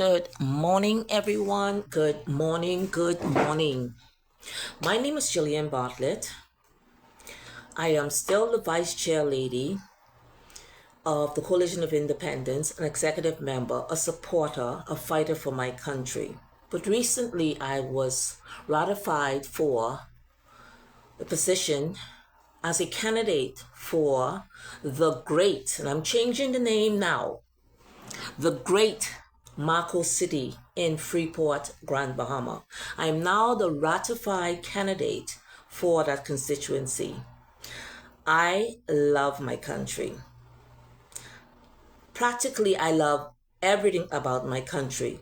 Good morning, everyone. Good morning. Good morning. My name is Jillian Bartlett. I am still the Vice Chair Lady of the Coalition of Independence, an executive member, a supporter, a fighter for my country. But recently I was ratified for the position as a candidate for the great, and I'm changing the name now, the great Marco City in Freeport, Grand Bahama. I am now the ratified candidate for that constituency. I love my country. Practically, I love everything about my country.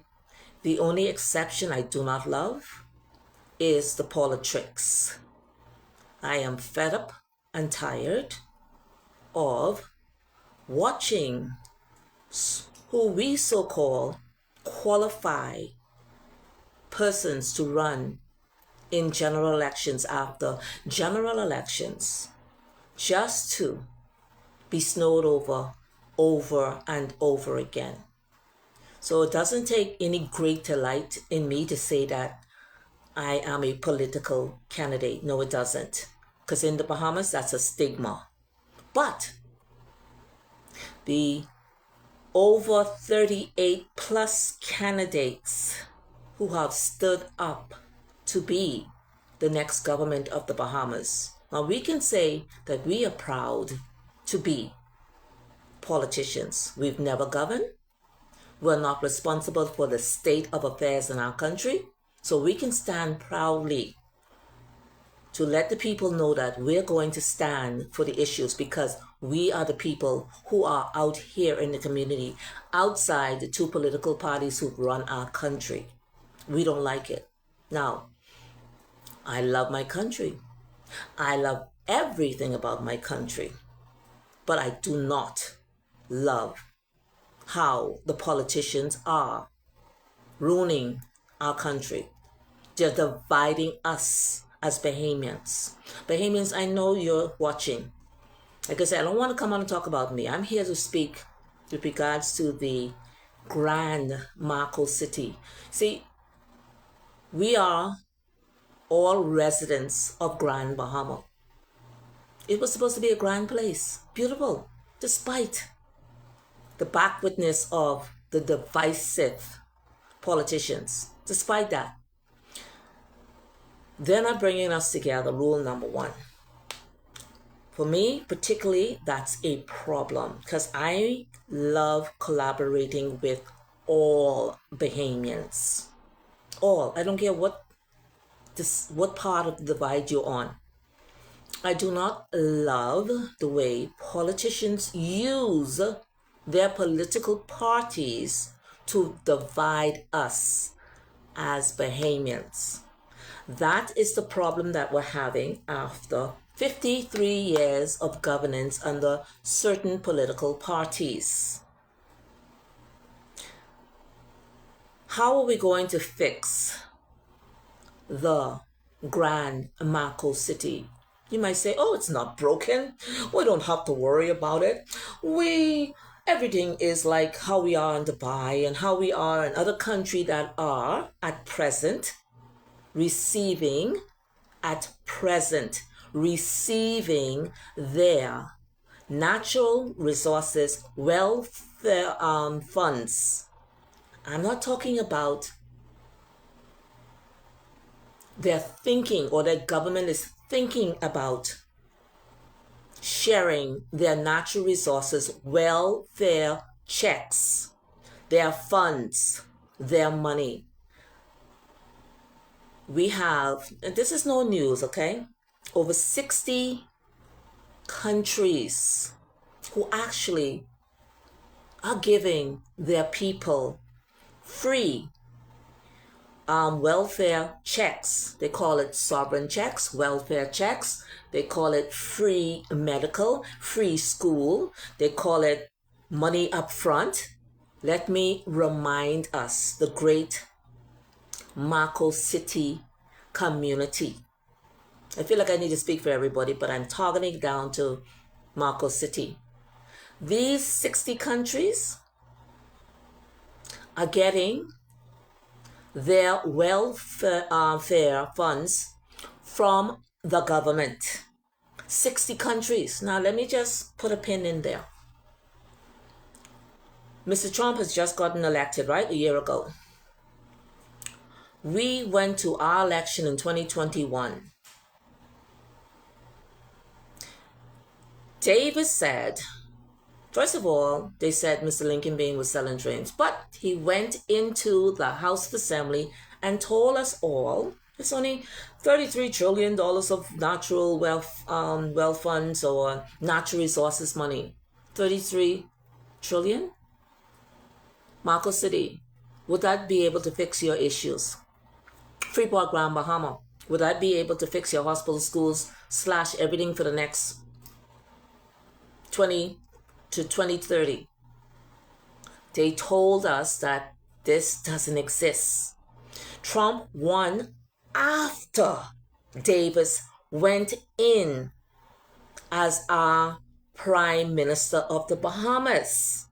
The only exception I do not love is the politics. I am fed up and tired of watching who we so-called qualify persons to run in general elections after general elections just to be snowed over and over again. So it doesn't take any great delight in me to say that I am a political candidate. No, it doesn't. Because in the Bahamas, that's a stigma. But the over 38 plus candidates who have stood up to be the next government of the Bahamas. Now we can say that we are proud to be politicians. We've never governed. We're not responsible for the state of affairs in our country. So we can stand proudly to let the people know that we're going to stand for the issues because we are the people who are out here in the community, outside the two political parties who run our country. We don't like it. Now, I love my country. I love everything about my country. But I do not love how the politicians are ruining our country. They're dividing us as Bahamians. Bahamians, I know you're watching. Like I said, I don't want to come on and talk about me. I'm here to speak with regards to the Grand Marco City. See, we are all residents of Grand Bahama. It was supposed to be a grand place. Beautiful. Despite the backwardness of the divisive politicians. Despite that, they're not bringing us together. Rule number one. For me, particularly, that's a problem because I love collaborating with all Bahamians. All. I don't care what part of the divide you're on. I do not love the way politicians use their political parties to divide us as Bahamians. That is the problem that we're having after 53 years of governance under certain political parties. How are we going to fix the Grand Marco City? You might say, oh, it's not broken. We don't have to worry about it. Everything is like how we are in Dubai and how we are in other countries that are at present receiving their natural resources welfare funds. I'm not talking about their thinking or their government is thinking about sharing their natural resources welfare checks, their funds, their money. We have, and this is no news, okay? Over 60 countries who actually are giving their people free welfare checks. They call it sovereign checks, welfare checks. They call it free medical, free school. They call it money up front. Let me remind us, the great Marco City community. I feel like I need to speak for everybody, but I'm targeting down to Marco City. These 60 countries are getting their welfare funds from the government. 60 countries. Now, let me just put a pin in there. Mr. Trump has just gotten elected, right? A year ago. We went to our election in 2021. Davis said, first of all, they said Mr. Lincoln Bain was selling dreams, but he went into the House of Assembly and told us all it's only $33 trillion of natural wealth funds or natural resources money. 33 trillion? Marco City, would that be able to fix your issues? Freeport, Grand Bahama, would that be able to fix your hospitals, schools, slash everything for the next 20 to 2030? They told us that this doesn't exist. Trump won after Davis went in as our Prime Minister of the Bahamas.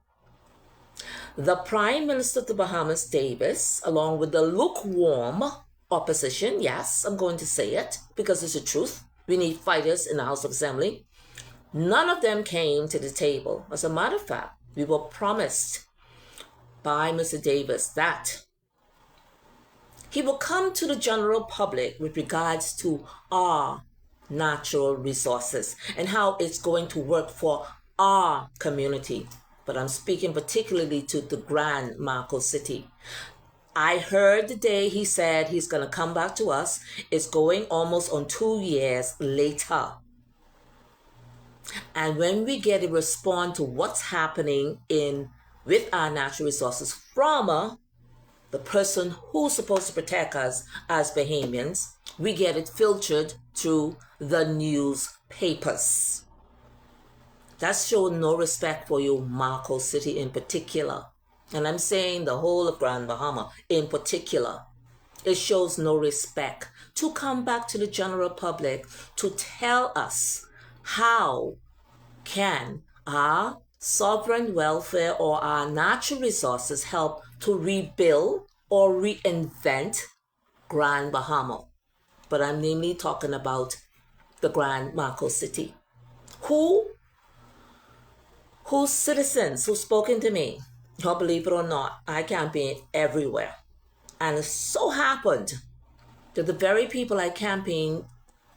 The Prime Minister of the Bahamas, Davis, along with the lukewarm opposition, yes, I'm going to say it because it's the truth. We need fighters in the House of Assembly. None of them came to the table. As a matter of fact, we were promised by Mr. Davis that he will come to the general public with regards to our natural resources and how it's going to work for our community. But I'm speaking particularly to the Grand Marco City. I heard the day he said he's going to come back to us. It's going almost on 2 years later. And when we get a response to what's happening with our natural resources from the person who's supposed to protect us as Bahamians, we get it filtered through the newspapers. That's showing no respect for you, Marco City in particular. And I'm saying the whole of Grand Bahama in particular. It shows no respect to come back to the general public to tell us how can our sovereign welfare or our natural resources help to rebuild or reinvent Grand Bahama. But I'm namely talking about the Grand Marco City. Whose citizens who've spoken to me, believe it or not, I campaign everywhere. And it so happened that the very people I campaigned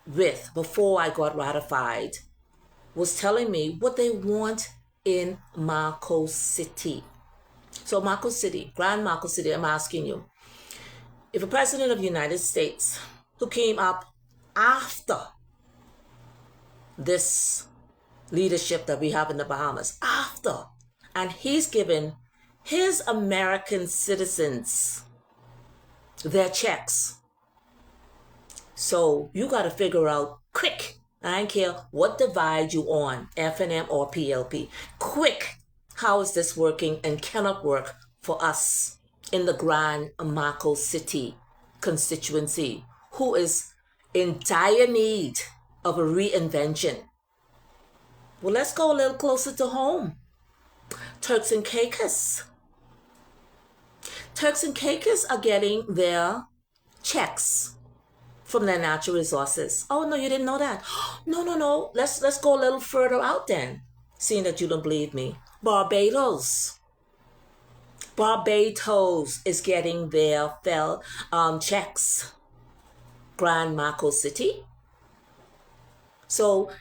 with before I got ratified was telling me what they want in Marco City. So Marco City, Grand Marco City, I'm asking you, if a president of the United States who came up after this leadership that we have in the Bahamas, and he's given his American citizens their checks. So you got to figure out quick. I don't care what divide you on, F&M or PLP. Quick, how is this working and cannot work for us in the Grand Marco City constituency who is in dire need of a reinvention? Well, let's go a little closer to home. Turks and Caicos. Turks and Caicos are getting their checks from their natural resources. Oh, no, you didn't know that. No. Let's go a little further out then, seeing that you don't believe me. Barbados is getting their checks. Grand Marco City. So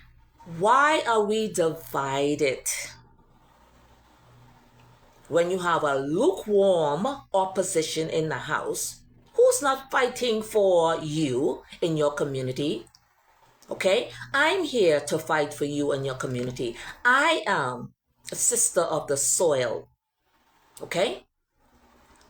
why are we divided when you have a lukewarm opposition in the House who's not fighting for you in your community? Okay, I'm here to fight for you and your community. I am a sister of the soil. Okay,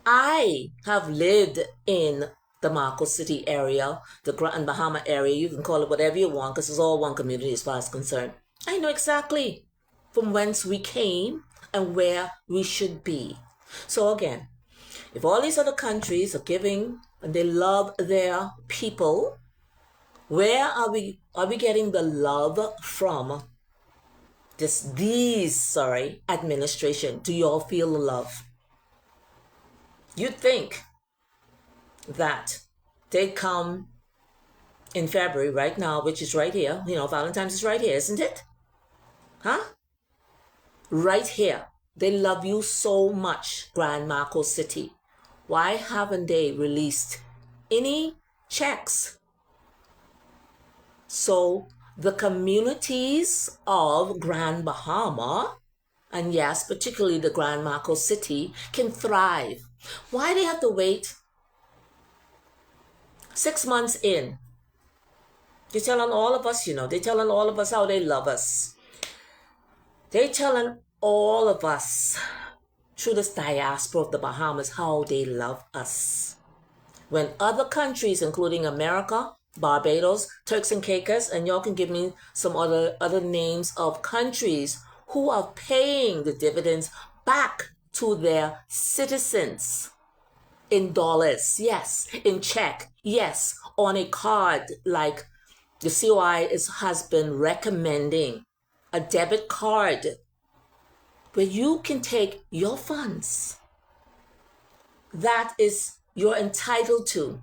I have lived in the Marco City area, the Grand Bahama area. You can call it whatever you want because it's all one community as far as concerned. I know exactly from whence we came and where we should be. So again, if all these other countries are giving and they love their people, where are we getting the love from? These administration? Do you all feel the love? You'd think that they'd come in February right now, which is right here. Valentine's is right here, isn't it? Huh? Right here. They love you so much, Grand Marco City. Why haven't they released any checks? So the communities of Grand Bahama, and yes, particularly the Grand Marco City, can thrive. Why do they have to wait 6 months in? They're telling all of us, they're telling all of us how they love us. They're telling all of us through this diaspora of the Bahamas how they love us. When other countries, including America, Barbados, Turks and Caicos, and y'all can give me some other names of countries who are paying the dividends back to their citizens in dollars, yes, in check, yes, on a card like the COI has been recommending, a debit card where you can take your funds that is you're entitled to,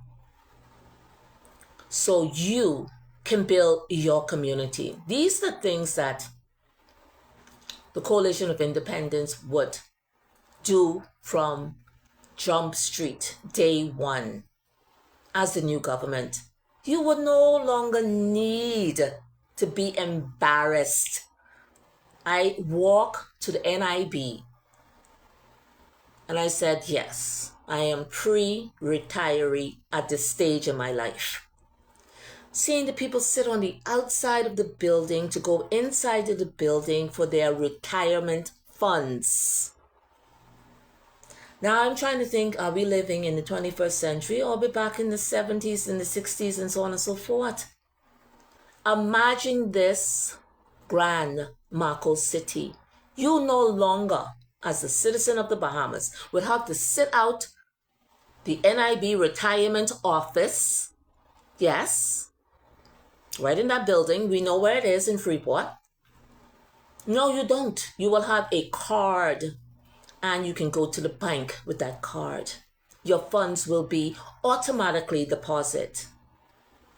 so you can build your community. These are the things that the Coalition of Independence would do from Jump Street, day one, as the new government. You would no longer need to be embarrassed. I walk to the NIB and I said, yes, I am pre-retiree at this stage in my life. Seeing the people sit on the outside of the building to go inside of the building for their retirement funds. Now I'm trying to think, are we living in the 21st century or are we back in the 70s and the 60s and so on and so forth? Imagine this, Grand Marco City. You no longer, as a citizen of the Bahamas, would have to sit out the NIB retirement office. Yes, right in that building. We know where it is in Freeport. No, you don't. You will have a card and you can go to the bank with that card. Your funds will be automatically deposited.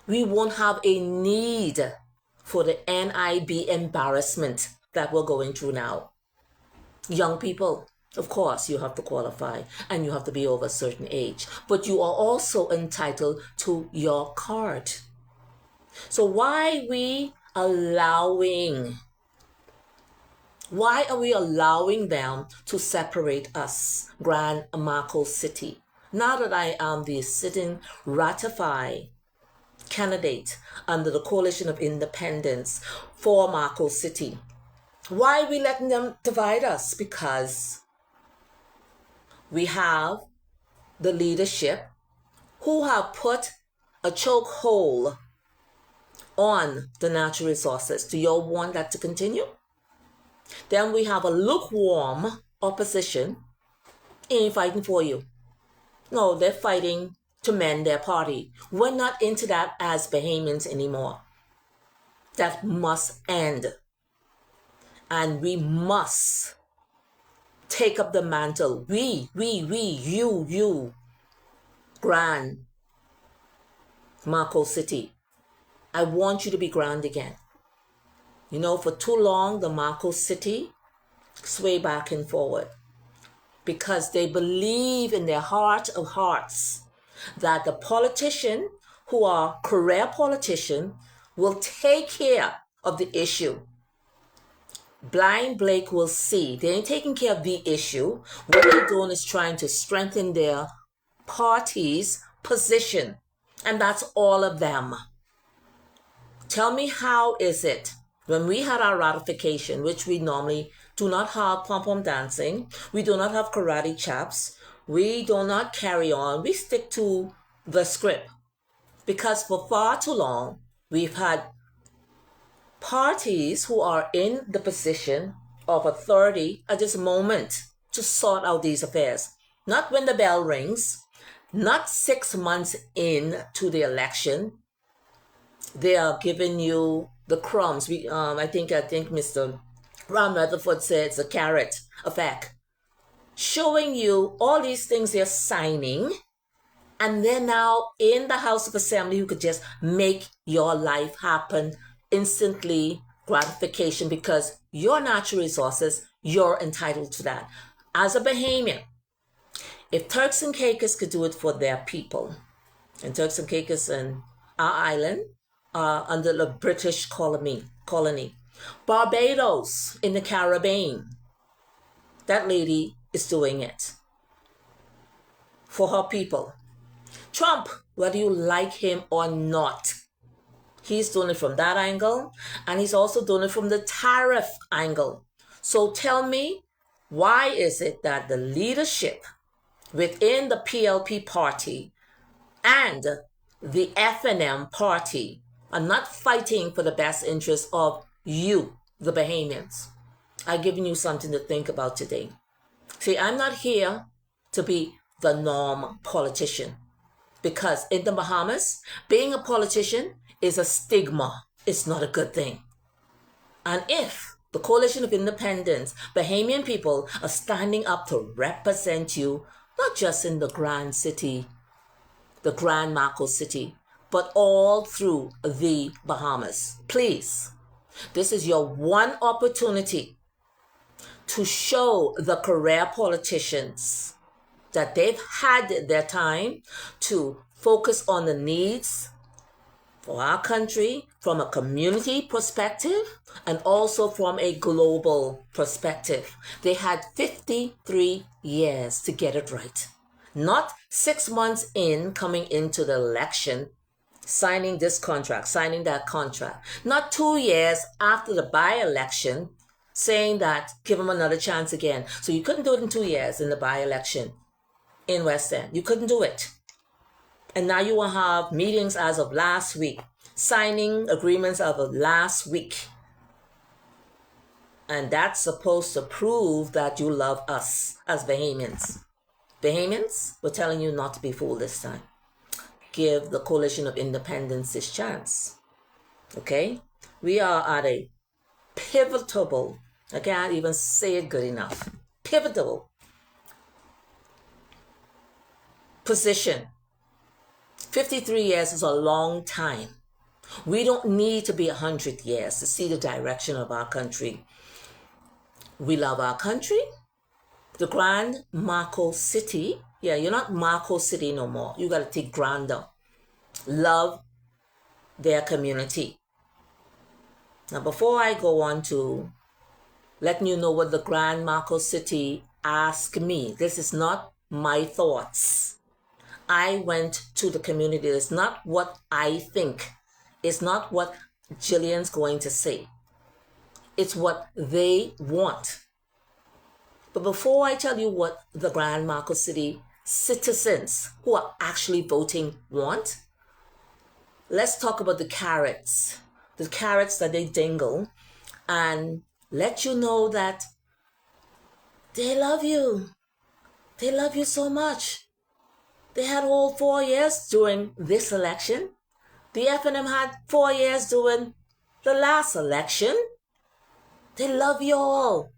We won't have a need for the NIB embarrassment that we're going through now. Young people, of course, you have to qualify and you have to be over a certain age, but you are also entitled to your card. So why are we allowing them to separate us, Grand Marco City? Now that I am the sitting ratified candidate under the Coalition of Independence for Marco City, why are we letting them divide us? Because we have the leadership who have put a chokehold on the natural resources. Do you all want that to continue? Then we have a lukewarm opposition. Ain't fighting for you. No, they're fighting to mend their party. We're not into that as Bahamians anymore. That must end. And we must take up the mantle. We, you, Grand Marco City. I want you to be grand again. For too long, the Marco City sway back and forward because they believe in their heart of hearts that the politician who are career politician will take care of the issue. Blind Blake will see. They ain't taking care of the issue. What they're doing is trying to strengthen their party's position. And that's all of them. Tell me, how is it when we had our ratification, which we normally do not have pom-pom dancing, we do not have karate chops, we do not carry on, we stick to the script. Because for far too long, we've had parties who are in the position of authority at this moment to sort out these affairs. Not when the bell rings, not 6 months in to the election. They are giving you the crumbs. I think Mr. Ron Rutherford said it's a carrot effect. showing you all these things they're signing, and they're now in the House of Assembly who could just make your life happen instantly, gratification, because your natural resources, you're entitled to that. As a Bahamian, if Turks and Caicos could do it for their people, and Turks and Caicos and our island are under the British colony. Barbados in the Caribbean, that lady is doing it for her people. Trump, whether you like him or not, he's doing it from that angle, and he's also doing it from the tariff angle. So tell me, why is it that the leadership within the PLP party and the FNM party are not fighting for the best interest of you, the Bahamians? I've given you something to think about today. See, I'm not here to be the norm politician, because in the Bahamas, being a politician is a stigma. It's not a good thing. And if the Coalition of Independence, Bahamian people are standing up to represent you, not just in the Grand City, the Grand Marco City, but all through the Bahamas. Please, this is your one opportunity to show the career politicians that they've had their time to focus on the needs for our country from a community perspective and also from a global perspective. They had 53 years to get it right. Not 6 months in, coming into the election, signing this contract, signing that contract. Not 2 years after the by-election, saying that give them another chance again. So you couldn't do it in 2 years in the by-election in West End. You couldn't do it. And now you will have meetings as of last week, signing agreements as of last week. And that's supposed to prove that you love us as Bahamians. Bahamians, we're telling you not to be fooled this time. Give the Coalition of Independence this chance. Okay? We are at a pivotal, I can't even say it good enough, pivotal position. 53 years is a long time. We don't need to be 100 years to see the direction of our country. We love our country. The Grand Marco City, yeah, you're not Marco City no more. You got to take grander. Love their community. Now, before I go on to letting you know what the Grand Marco City asked me, this is not my thoughts. I went to the community. It's not what I think. It's not what Jillian's going to say. It's what they want. But before I tell you what the Grand Marco City citizens who are actually voting want, let's talk about the carrots that they dangle, and let you know that they love you. They love you so much. They had all 4 years during this election. The FNM had 4 years during the last election. They love you all.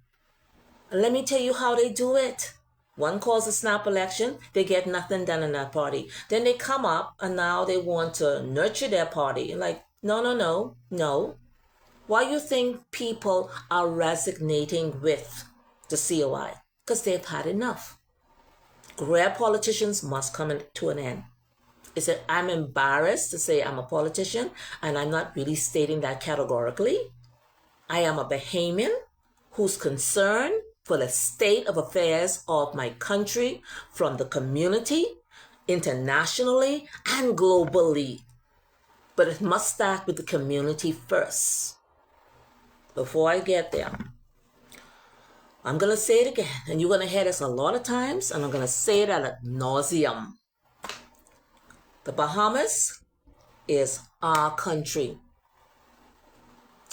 And let me tell you how they do it. One calls a snap election, they get nothing done in that party. Then they come up and now they want to nurture their party. Like, no. Why you think people are resonating with the COI? Because they've had enough. Career politicians must come to an end. I'm embarrassed to say I'm a politician, and I'm not really stating that categorically. I am a Bahamian who's concerned for the state of affairs of my country, from the community, internationally, and globally. But it must start with the community first. Before I get there, I'm going to say it again, and you're going to hear this a lot of times, and I'm going to say it ad nauseum. The Bahamas is our country.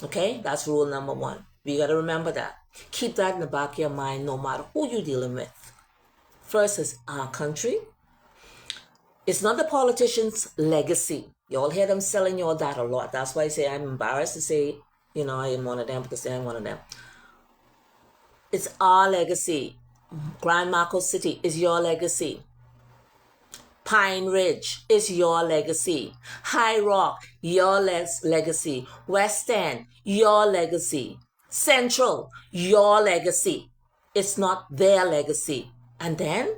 Okay? That's rule number 1. You got to remember that. Keep that in the back of your mind no matter who you're dealing with. First is our country. It's not the politicians' legacy. You all hear them selling you all that a lot. That's why I say I'm embarrassed to say, I am one of them, because I'm one of them. It's our legacy. Grand Marco City is your legacy. Pine Ridge is your legacy. High Rock, your legacy. West End, your legacy. Central, your legacy. It's not their legacy. And then,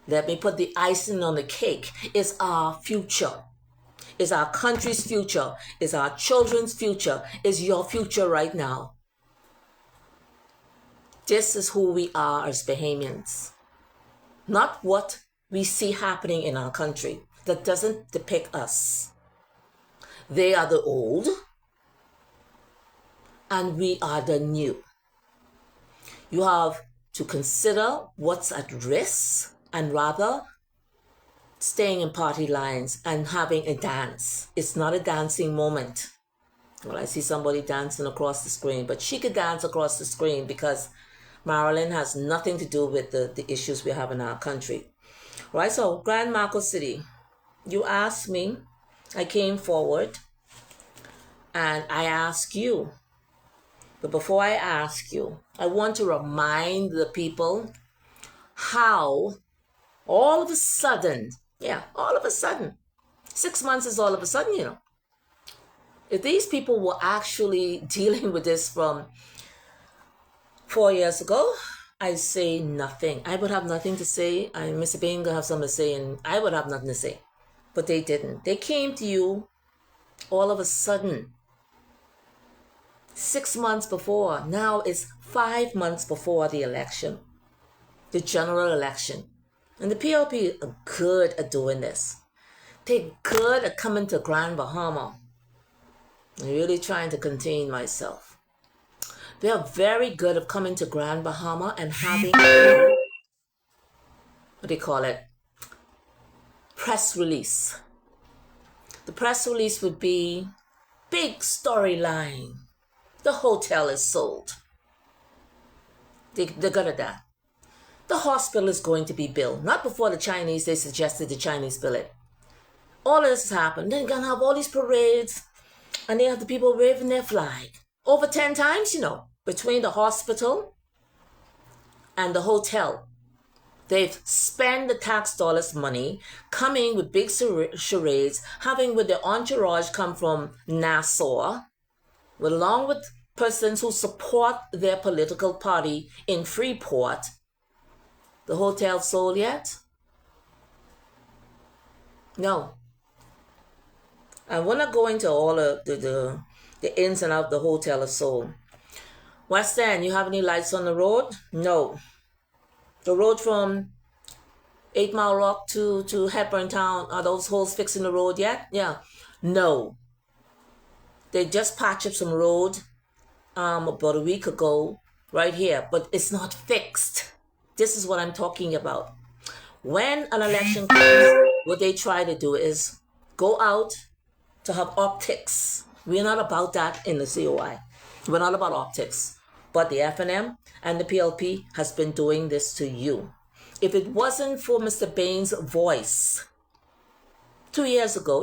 let me put the icing on the cake. It's our future. It's our country's future. It's our children's future. It's your future right now. This is who we are as Bahamians. Not what we see happening in our country that doesn't depict us. They are the old, and we are the new. You have to consider what's at risk and rather staying in party lines and having a dance. It's not a dancing moment. Well, I see somebody dancing across the screen, but she could dance across the screen because Marilyn has nothing to do with the issues we have in our country. Right, so Grand Marco City, you asked me, I came forward, and I asked you. But before I ask you, I want to remind the people how all of a sudden, 6 months is all of a sudden, you know. If these people were actually dealing with this from 4 years ago, I say nothing. I would have nothing to say. Mr. Bain gonna have something to say, and I would have nothing to say. But they didn't. They came to you all of a sudden. 6 months before. Now it's 5 months before the election. The general election. And the PLP are good at doing this. They're good at coming to Grand Bahama. I'm really trying to contain myself. They are very good at coming to Grand Bahama and having what do you call it? Press release. The press release would be big storyline. The hotel is sold. They're good at that. The hospital is going to be built. Not before the Chinese, they suggested the Chinese build it. All of this has happened. Then you're going to have all these parades, and they have the people waving their flag. Over 10 times, you know, between the hospital and the hotel. They've spent the tax dollars' money coming with big charades, having with their entourage come from Nassau, along with persons who support their political party in Freeport. The hotel sold yet? No. I want to go into all of the ins and outs of the hotel is sold. West End, you have any lights on the road? No. The road from 8 Mile Rock to Hepburn Town, are those holes fixing the road yet? Yeah. No. They just patched up some road about a week ago right here, but it's not fixed. This is what I'm talking about. When an election comes, what they try to do is go out to have optics. We're not about that in the COI. We're not about optics. But the FNM and the PLP has been doing this to you. If it wasn't for Mr. Bain's voice 2 years ago,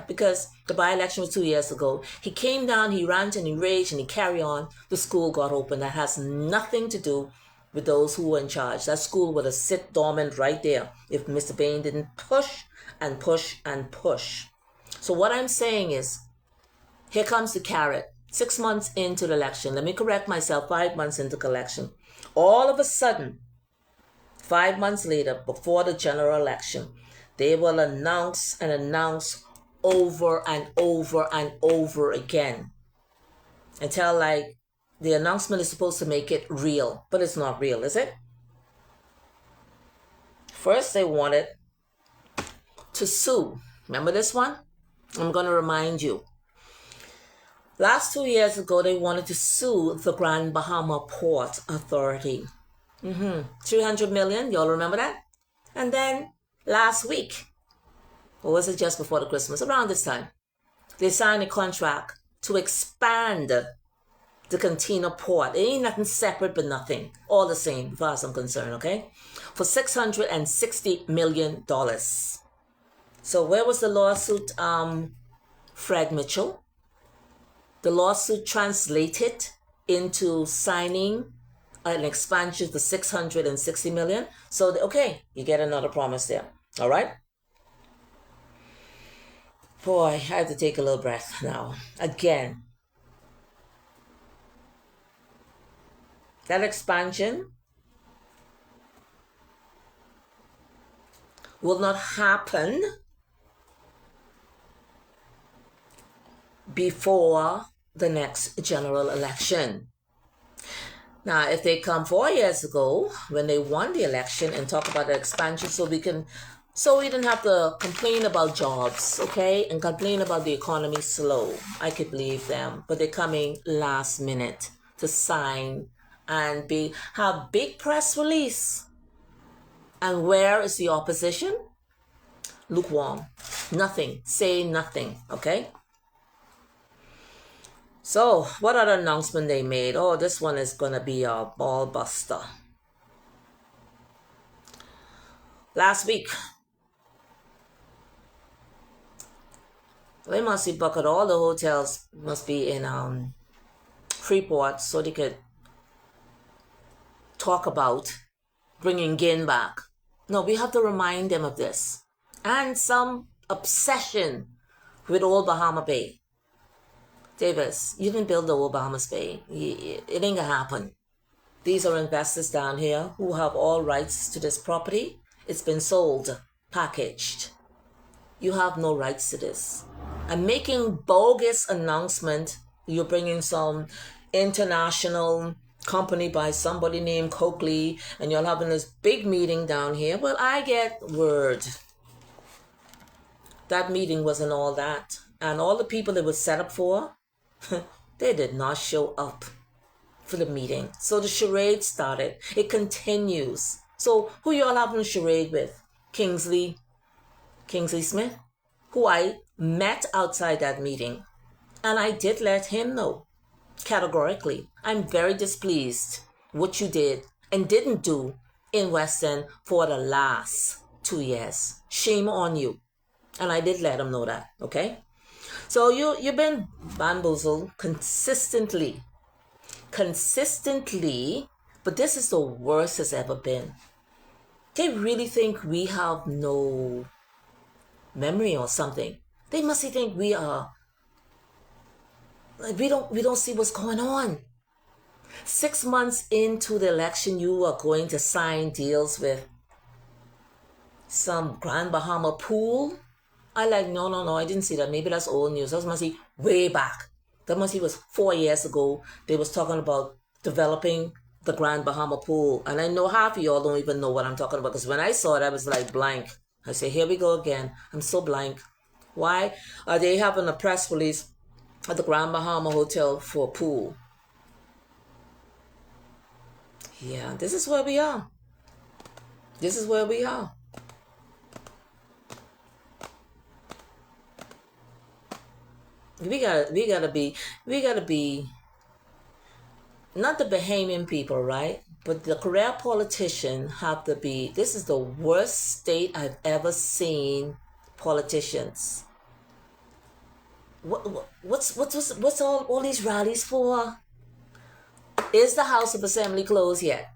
because the by-election was 2 years ago, he came down, he ranted and he raged and he carried on. The school got open. That has nothing to do with those who were in charge. That school would have sit dormant right there if Mr. Bain didn't push and push and push. So what I'm saying is, here comes the carrot. 6 months into the election, let me correct myself, 5 months into the election. All of a sudden, 5 months later, before the general election, they will announce and announce over and over and over again. Until like the announcement is supposed to make it real, but it's not real, is it? First, they wanted to sue. Remember this one? I'm going to remind you. Last 2 years ago, they wanted to sue the Grand Bahama Port Authority. 300 million, y'all remember that? And then last week, or was it just before the Christmas? Around this time, they signed a contract to expand the container port. It ain't nothing separate but nothing. All the same, as far as I'm concerned, okay? For $660 million. So where was the lawsuit, Fred Mitchell? The lawsuit translated into signing an expansion to 660 million. So, okay, you get another promise there. All right. Boy, I have to take a little breath now. Again, that expansion will not happen before the next general election. Now, if they come 4 years ago when they won the election and talk about the expansion, so we didn't have to complain about jobs, okay, and complain about the economy slow, I could believe them. But they're coming last minute to sign and have big press release. And where is the opposition? Lukewarm. Nothing. Say nothing, okay? So, what other announcement they made? Oh, this one is going to be a ball buster. Last week, they must be bucket. All the hotels must be in Freeport so they could talk about bringing Gin back. No, we have to remind them of this. And some obsession with Old Bahama Bay. Davis, you didn't build the Old Bahamas Bay. It ain't gonna happen. These are investors down here who have all rights to this property. It's been sold, packaged. You have no rights to this. And making bogus announcement, you're bringing some international company by somebody named Coakley, and you're having this big meeting down here. Well, I get word. That meeting wasn't all that. And all the people it was set up for, they did not show up for the meeting. So the charade started. It continues. So who you all having a charade with? Kingsley Smith, who I met outside that meeting. And I did let him know categorically, I'm very displeased what you did and didn't do in West End for the last 2 years. Shame on you. And I did let him know that, okay? So you've been bamboozled consistently, but this is the worst it's ever been. They really think we have no memory or something. They must think we are like we don't see what's going on. 6 months into the election, you are going to sign deals with some Grand Bahama pool. I like, no, I didn't see that. Maybe that's old news. That must be way back. That must be was 4 years ago. They was talking about developing the Grand Bahama pool. And I know half of y'all don't even know what I'm talking about. Because when I saw it, I was like blank. I say, here we go again. I'm so blank. Why are they having a press release at the Grand Bahama Hotel for a pool? Yeah, this is where we are. This is where we are. We gotta be not the Bahamian people, right? But the career politician have to be. This is the worst state I've ever seen politicians. What's all these rallies for? Is the House of Assembly closed yet?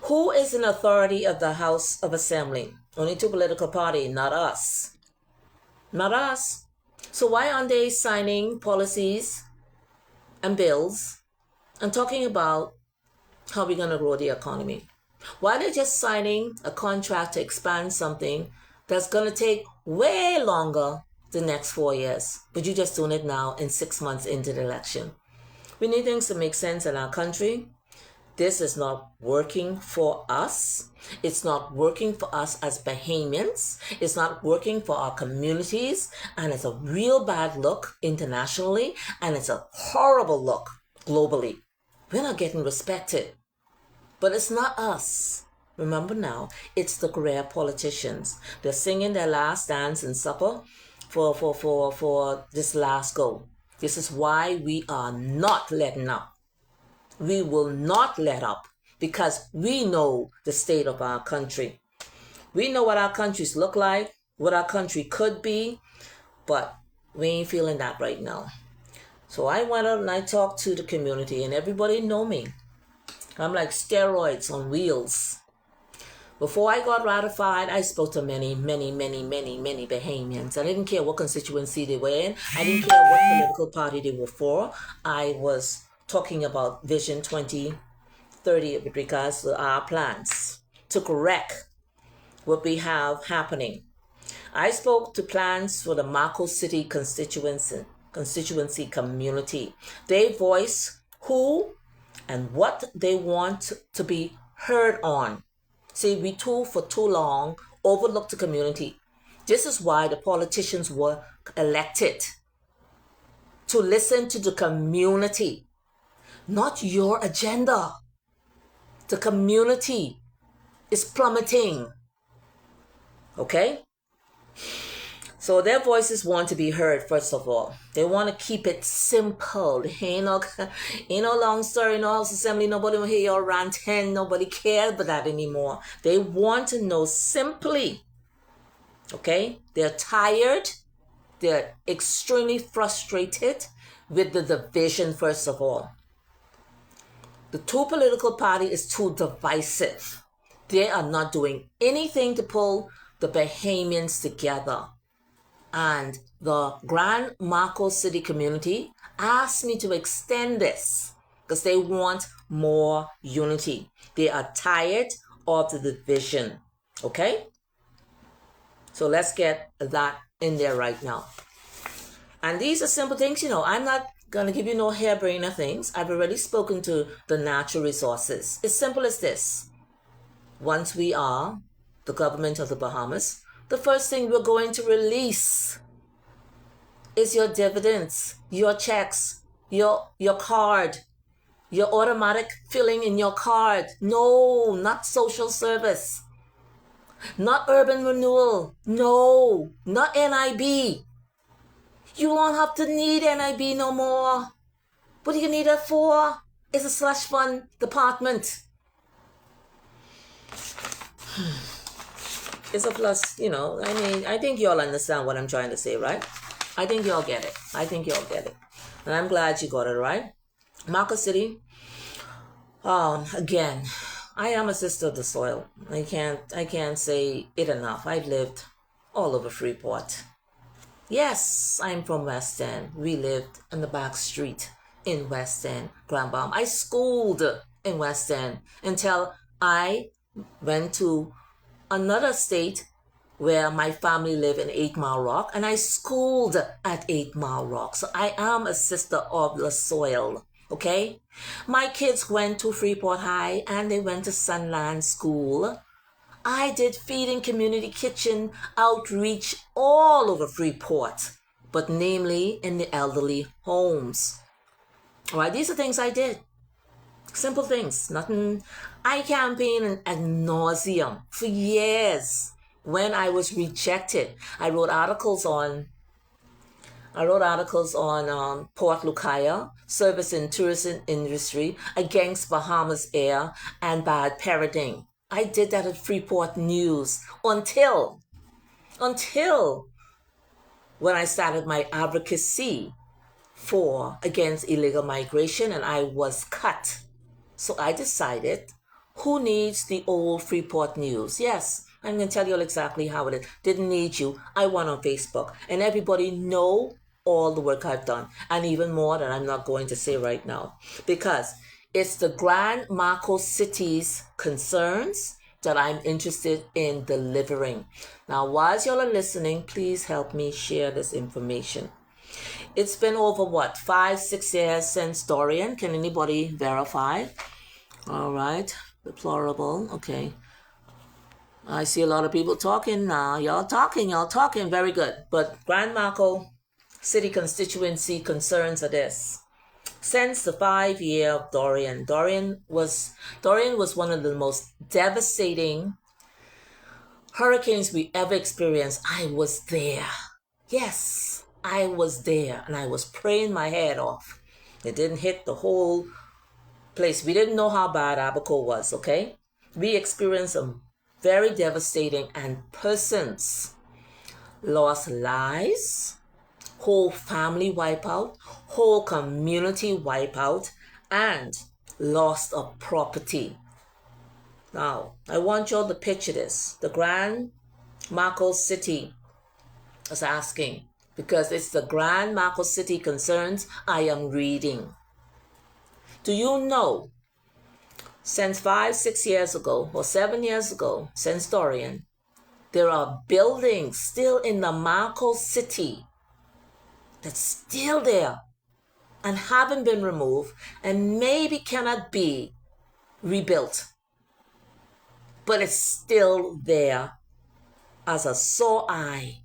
Who is in authority of the House of Assembly? Only two political parties, not us. Not us. So why aren't they signing policies and bills and talking about how we're going to grow the economy? Why are they just signing a contract to expand something that's going to take way longer the next 4 years? But you're just doing it now in 6 months into the election. We need things to make sense in our country. This is not working for us. It's not working for us as Bahamians. It's not working for our communities. And it's a real bad look internationally. And it's a horrible look globally. We're not getting respected. But it's not us. Remember now, it's the career politicians. They're singing their last dance and supper for this last go. This is why we are not letting up. We will not let up because we know the state of our country. We know what our countries look like, what our country could be, but we ain't feeling that right now. So I went out and I talked to the community, and everybody know me. I'm like steroids on wheels. Before I got ratified, I spoke to many Bahamians. I didn't care what constituency they were in. I didn't care what political party they were for. I was talking about Vision 2030 with regards to our plans to correct what we have happening. I spoke to plans for the Mako City constituency community. They voice who and what they want to be heard on. See, we too, for too long, overlooked the community. This is why the politicians were elected to listen to the community, not your agenda. The community is plummeting. Okay? So their voices want to be heard, first of all. They want to keep it simple. Ain't no long story, no House Assembly, nobody will hear your ranting, nobody cares about that anymore. They want to know simply. Okay? They're tired. They're extremely frustrated with the division, first of all. The two political parties is too divisive. They are not doing anything to pull the Bahamians together. And the Grand Mako City community asked me to extend this because they want more unity. They are tired of the division. Okay? So let's get that in there right now. And these are simple things, I'm not going to give you no hair-brainer things. I've already spoken to the natural resources. It's simple as this. Once we are the government of the Bahamas, the first thing we're going to release is your dividends, your checks, your card, your automatic filling in your card. No, not social service, not urban renewal. No, not NIB. You won't have to need NIB no more. What do you need it for? It's a slush fund department. It's a plus, I think you all understand what I'm trying to say, right? I think you all get it. And I'm glad you got it, right? Mako City, again, I am a sister of the soil. I can't say it enough. I've lived all over Freeport. Yes, I'm from West End. We lived in the back street in West End, Grand Bahama. I schooled in West End until I went to another state where my family lived in 8 Mile Rock, and I schooled at 8 Mile Rock. So I am a sister of the soil, okay? My kids went to Freeport High and they went to Sunland School. I did feeding community kitchen outreach all over Freeport, but namely in the elderly homes. All right, these are things I did. Simple things, nothing. I campaigned ad nauseum for years. When I was rejected, I wrote articles on Port Lucaya, service and tourism industry, against Bahamas Air and bad parenting. I did that at Freeport News until when I started my advocacy against illegal migration, and I was cut. So I decided, who needs the old Freeport News? Yes, I'm going to tell you exactly how it is. Didn't need you. I went on Facebook, and everybody know all the work I've done, and even more that I'm not going to say right now, because it's the Grand Mako City's concerns that I'm interested in delivering. Now, while y'all are listening, please help me share this information. It's been over 5-6 years since Dorian. Can anybody verify? All right, deplorable. Okay. I see a lot of people talking now. Y'all talking. Very good. But Grand Mako City constituency concerns are this. Since the 5-year of Dorian was one of the most devastating hurricanes we ever experienced. I was there. Yes, I was there, and I was praying my head off. It didn't hit the whole place. We didn't know how bad Abaco was, okay? We experienced a very devastating, and persons lost lives, whole family wipeout, whole community wipeout, and loss of property. Now, I want y'all to picture this. The Grand Marcos City is asking, because it's the Grand Marcos City concerns I am reading. Do you know, since 5-6 years ago, or 7 years ago, since Dorian, there are buildings still in the Marcos City that's still there and haven't been removed and maybe cannot be rebuilt. But it's still there as a sore eye.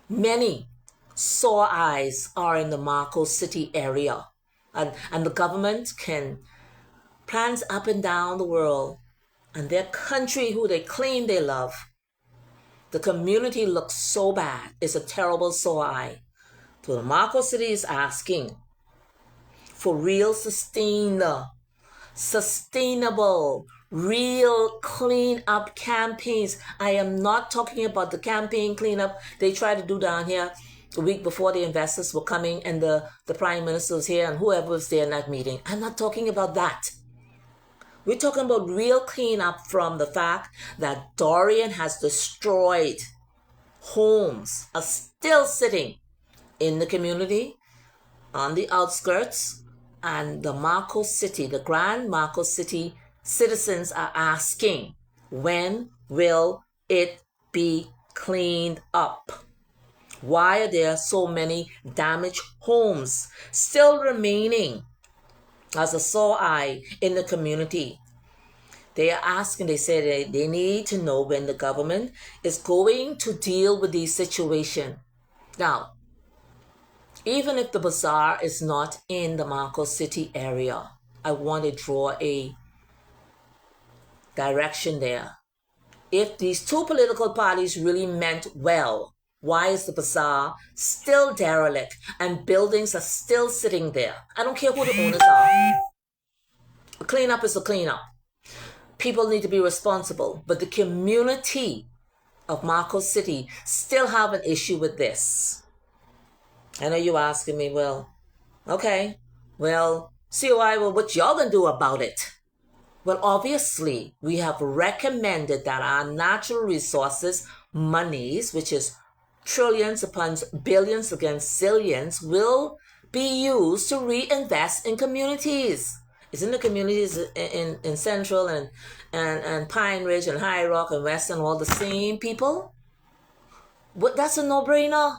Many sore eyes are in the Marcos City area. And the government can plans up and down the world. And their country, who they claim they love, the community looks so bad. It's a terrible sore eye. So the Marcos City is asking for real sustainable, real cleanup campaigns. I am not talking about the campaign cleanup they tried to do down here the week before the investors were coming and the prime minister was here and whoever was there in that meeting. I'm not talking about that. We're talking about real cleanup from the fact that Dorian has destroyed homes are still sitting in the community, on the outskirts, and the Marcos City, the Grand Marcos City citizens are asking, when will it be cleaned up? Why are there so many damaged homes still remaining as a sore eye in the community? They are asking, they say they need to know when the government is going to deal with these situations. Now, even if the bazaar is not in the Marcos City area, I want to draw a direction there. If these two political parties really meant well, why is the bazaar still derelict and buildings are still sitting there? I don't care who the owners are. A cleanup is a cleanup. People need to be responsible, but the community of Marcos City still have an issue with this. I know you're asking me, well, okay, well, COI, well, what y'all gonna do about it? Well, obviously, we have recommended that our natural resources, monies, which is trillions upon billions against zillions, will be used to reinvest in communities. Isn't the communities in Central and Pine Ridge and High Rock and Western all the same people? But that's a no-brainer.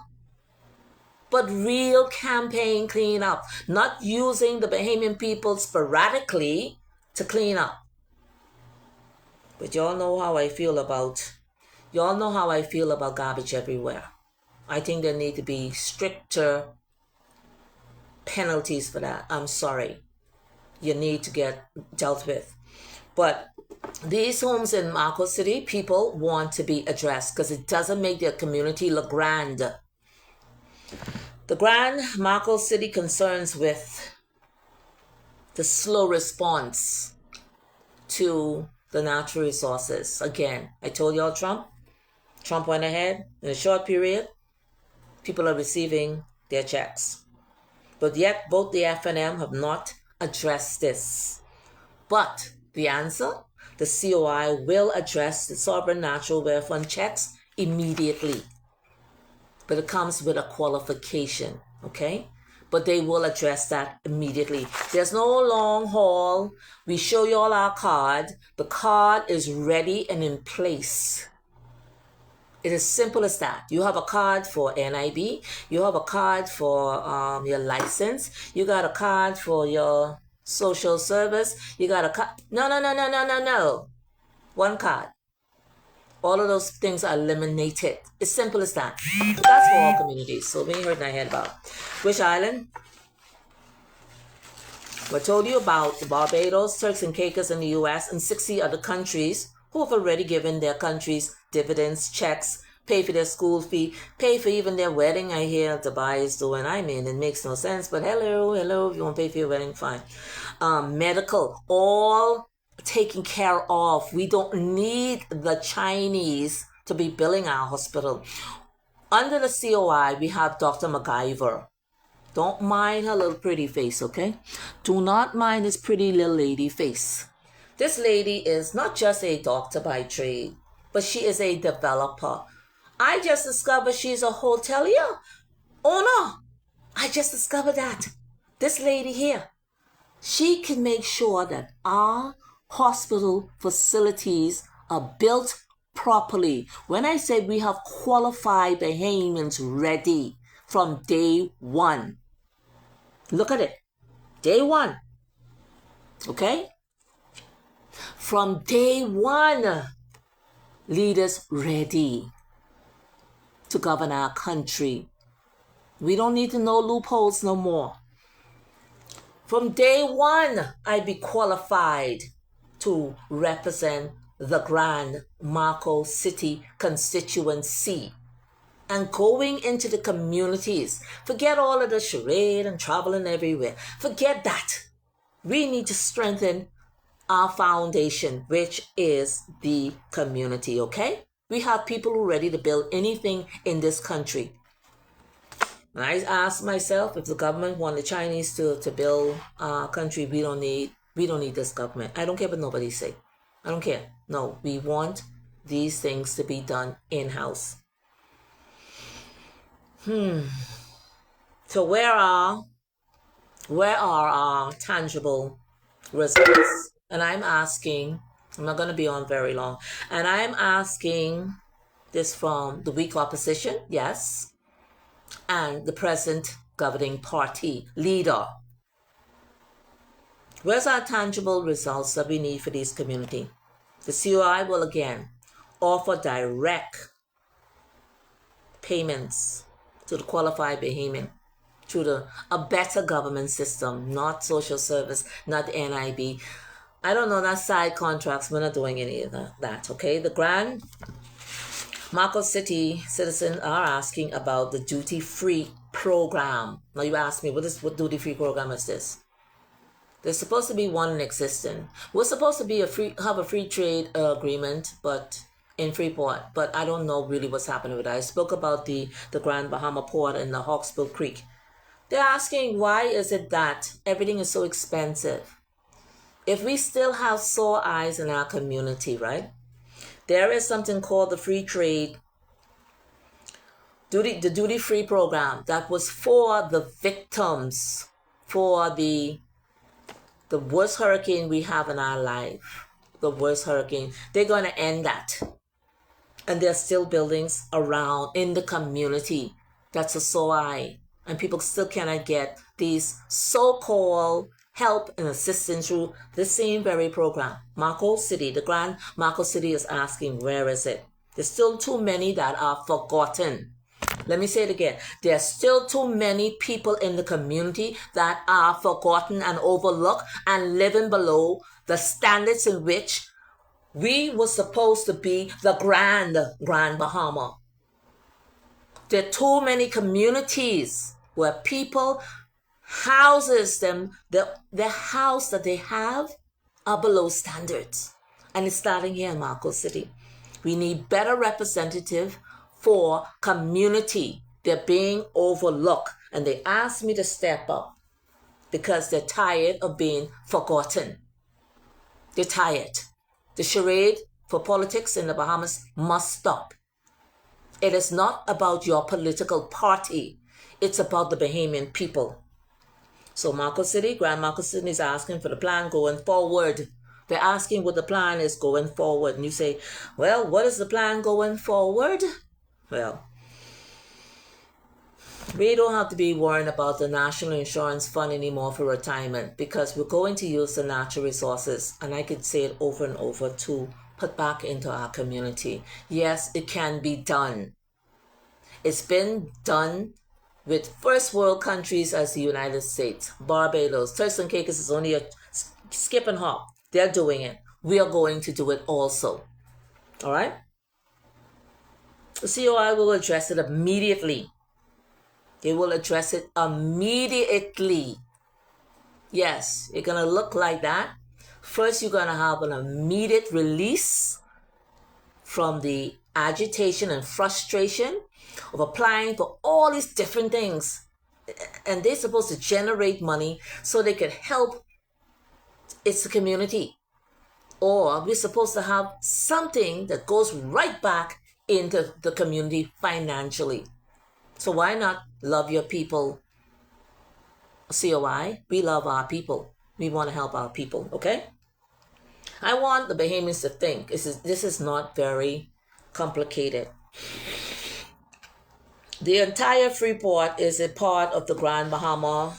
But real campaign cleanup, not using the Bahamian people sporadically to clean up. But y'all know how I feel about garbage everywhere. I think there need to be stricter penalties for that. I'm sorry. You need to get dealt with. But these homes in Marcos City, people want to be addressed because it doesn't make their community look grand. The Grand Marcos City concerns with the slow response to the natural resources. Again, I told y'all Trump went ahead. In a short period, people are receiving their checks. But yet, both the FNM have not addressed this. But the answer, the COI will address the Sovereign Natural Wealth Fund checks immediately. But it comes with a qualification, okay? But they will address that immediately. There's no long haul. We show you all our card. The card is ready and in place. It is simple as that. You have a card for NIB. You have a card for your license. You got a card for your social service. You got a card. No. One card. All of those things are eliminated. It's simple as that. But that's for all communities. So we heard in our head about which island? We told you about the Barbados, Turks and Caicos in the US, and 60 other countries who have already given their countries dividends, checks, pay for their school fee, pay for even their wedding. I hear Dubai is doing. I mean, it makes no sense. But hello, if you want to pay for your wedding, fine. Medical, all taken care of. We don't need the Chinese to be billing our hospital. Under the COI, we have Dr. MacGyver. Don't mind her little pretty face, okay? Do not mind this pretty little lady face. This lady is not just a doctor by trade, but she is a developer. I just discovered she's a hotelier owner. I just discovered that. This lady here, she can make sure that our hospital facilities are built properly. When I say we have qualified Bahamians ready from day one, look at it. Day one. Okay? From day one, leaders ready to govern our country. We don't need to know loopholes no more. From day one, I'd be qualified to represent the Grand Marco City constituency. And going into the communities, forget all of the charade and traveling everywhere. Forget that. We need to strengthen our foundation, which is the community, okay? We have people who are ready to build anything in this country. And I ask myself, if the government want the Chinese to build our country, we don't need this government. I don't care what nobody say. I don't care. No, we want these things to be done in-house. So where are our tangible results? And I'm asking, I'm not going to be on very long, and I'm asking this from the weak opposition, yes, and the present governing party leader. Where's our tangible results that we need for this community? The COI will again offer direct payments to the qualified Bahamian through a better government system, not social service, not NIB. I don't know, that side contracts. We're not doing any of that, okay? The Grand Marco City citizens are asking about the duty-free program. Now you ask me, what duty-free program is this? There's supposed to be one in existence. We're supposed to be have a free trade agreement, but in Freeport, but I don't know really what's happening with that. I spoke about the Grand Bahama Port and the Hawksbill Creek. They're asking, why is it that everything is so expensive? If we still have sore eyes in our community, right? There is something called the free trade, the duty-free program that was for the victims, for the worst hurricane we have in our life, the worst hurricane. They're going to end that. And there's still buildings around in the community. That's a sore eye. And people still cannot get these so-called help and assistance through the same very program. Marco City, the Grand Marco City is asking, where is it? There's still too many that are forgotten. Let me say it again. There's still too many people in the community that are forgotten and overlooked and living below the standards in which we were supposed to be the Grand Bahama. There are too many communities where people, houses, the house that they have are below standards. And it's starting here in Marco City. We need better representative for community. They're being overlooked. And they asked me to step up because they're tired of being forgotten. They're tired. The charade for politics in the Bahamas must stop. It is not about your political party. It's about the Bahamian people. So Marco City, Grand Marco City is asking for the plan going forward. They're asking what the plan is going forward. And you say, well, what is the plan going forward? Well, we don't have to be worrying about the National Insurance Fund anymore for retirement because we're going to use the natural resources. And I could say it over and over to put back into our community. Yes, it can be done. It's been done with first world countries as the United States, Barbados, Turks and Caicos is only a skip and hop. They're doing it. We are going to do it also. All right? The COI will address it immediately. They will address it immediately. Yes, it's going to look like that. First, you're going to have an immediate release from the agitation and frustration of applying for all these different things and they're supposed to generate money so they can help its community. Or we're supposed to have something that goes right back into the community financially. So why not love your people? COI, we love our people. We want to help our people, okay? I want the Bahamians to think this is not very complicated. The entire Freeport is a part of the Grand Bahama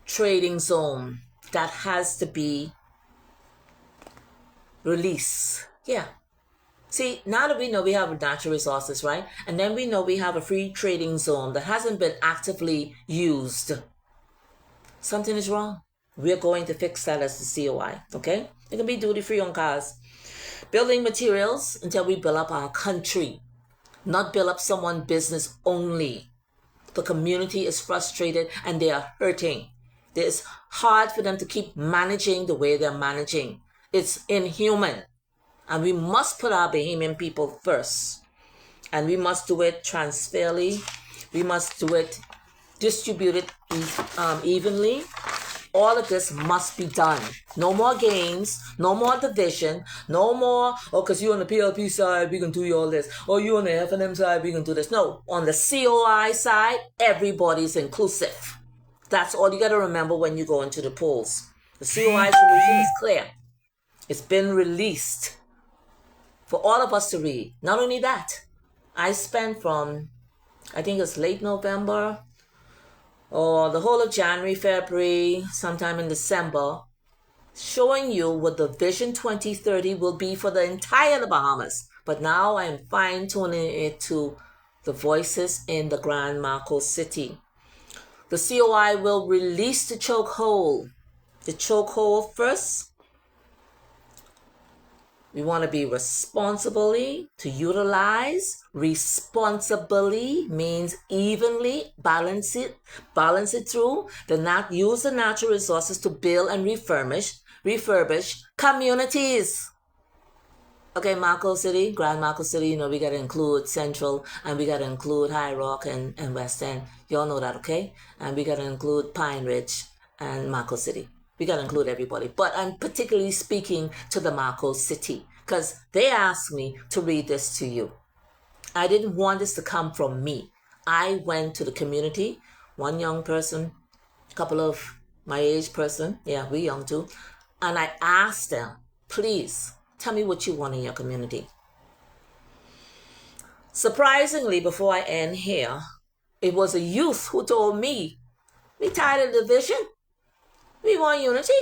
trading zone that has to be released. Yeah. See, now that we know we have natural resources, right? And then we know we have a free trading zone that hasn't been actively used. Something is wrong. We're going to fix that as the COI, okay? It can be duty-free on cars. Building materials until we build up our country, not build up someone's business only. The community is frustrated and they are hurting. It's hard for them to keep managing the way they're managing. It's inhuman. And we must put our Bahamian people first. And we must do it transparently. We must do it distributed evenly. All of this must be done. No more games, no more division, no more, because you're on the PLP side, we can do all this. Or you on the F&M side, we can do this. No, on the COI side, everybody's inclusive. That's all you got to remember when you go into the polls. The COI solution is clear. It's been released for all of us to read. Not only that, I spent from, I think it's late November, or the whole of January, February, sometime in December, showing you what the Vision 2030 will be for the entire Bahamas. But now I'm fine-tuning it to the voices in the Grand Marcos City. The COI will release the chokehold. The chokehold first. We want to be responsibly to utilize. Responsibly means evenly balance it through. Use the natural resources to build and refurbish communities. Okay, Marcos City, Grand Marcos City, we got to include Central and we got to include High Rock and West End. Y'all know that, okay? And we got to include Pine Ridge and Marcos City. We got to include everybody. But I'm particularly speaking to the Marcos City because they asked me to read this to you. I didn't want this to come from me. I went to the community, one young person, a couple of my age person, yeah, we young too, and I asked them, please, tell me what you want in your community. Surprisingly, before I end here, it was a youth who told me, we tired of division. We want unity.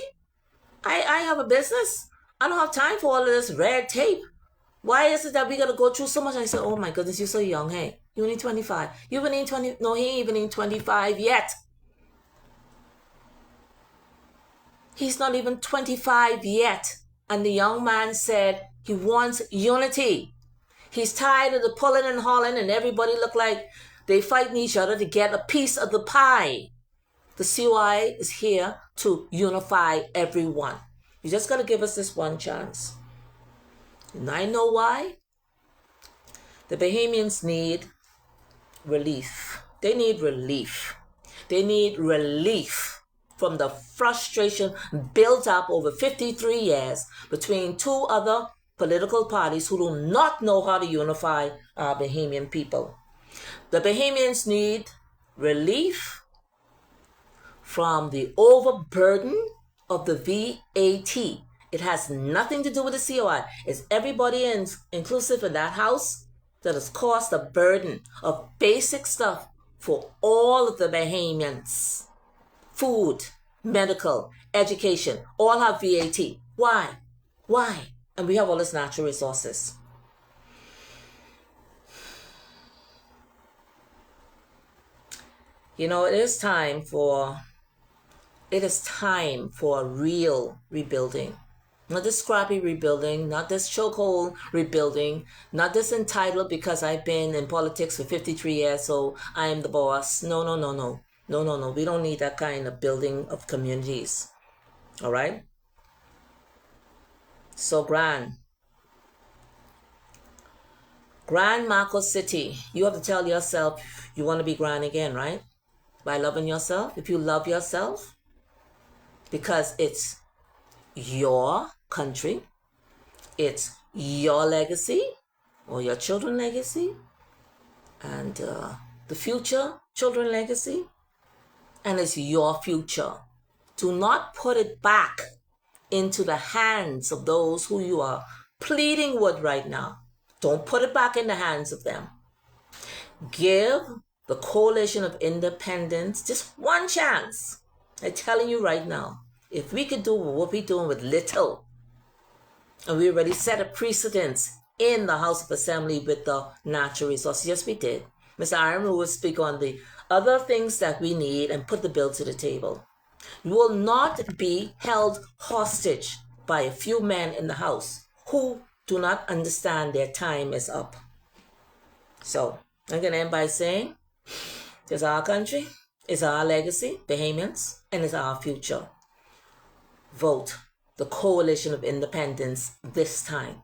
I have a business. I don't have time for all of this red tape. Why is it that we got to go through so much? I said, oh my goodness, you're so young. Hey, you only 25. You even in 20. No, he ain't even in 25 yet. He's not even 25 yet. And the young man said he wants unity. He's tired of the pulling and hauling and everybody look like they fighting each other to get a piece of the pie. The COI is here to unify everyone. You just got to give us this one chance. And I know why. The Bahamians need relief. They need relief. They need relief from the frustration built up over 53 years between two other political parties who do not know how to unify our Bahamian people. The Bahamians need relief from the overburden of the VAT. It has nothing to do with the COI. It's everybody inclusive in that house that has caused a burden of basic stuff for all of the Bahamians. Food, medical, education, all have VAT. Why? Why? And we have all these natural resources. It is time for real rebuilding. Not this scrappy rebuilding, not this chokehold rebuilding, not this entitled because I've been in politics for 53 years, so I am the boss. No. We don't need that kind of building of communities. All right? So Grand Marcos City, you have to tell yourself you want to be grand again, right? by loving yourself. If you love yourself, because it's your country, it's your legacy or your children's legacy, and the future children legacy, and it's your future. Do not put it back into the hands of those who you are pleading with right now. Don't put it back in the hands of them. Give the Coalition of Independence just one chance. I'm telling you right now, if we could do what we're doing with little, and we already set a precedence in the House of Assembly with the natural resources. Yes, we did. Mr. Iron will speak on the other things that we need and put the bill to the table. You will not be held hostage by a few men in the House who do not understand their time is up. So I'm going to end by saying, it's our country, it's our legacy, Bahamians, and it's our future. Vote the Coalition of Independence this time.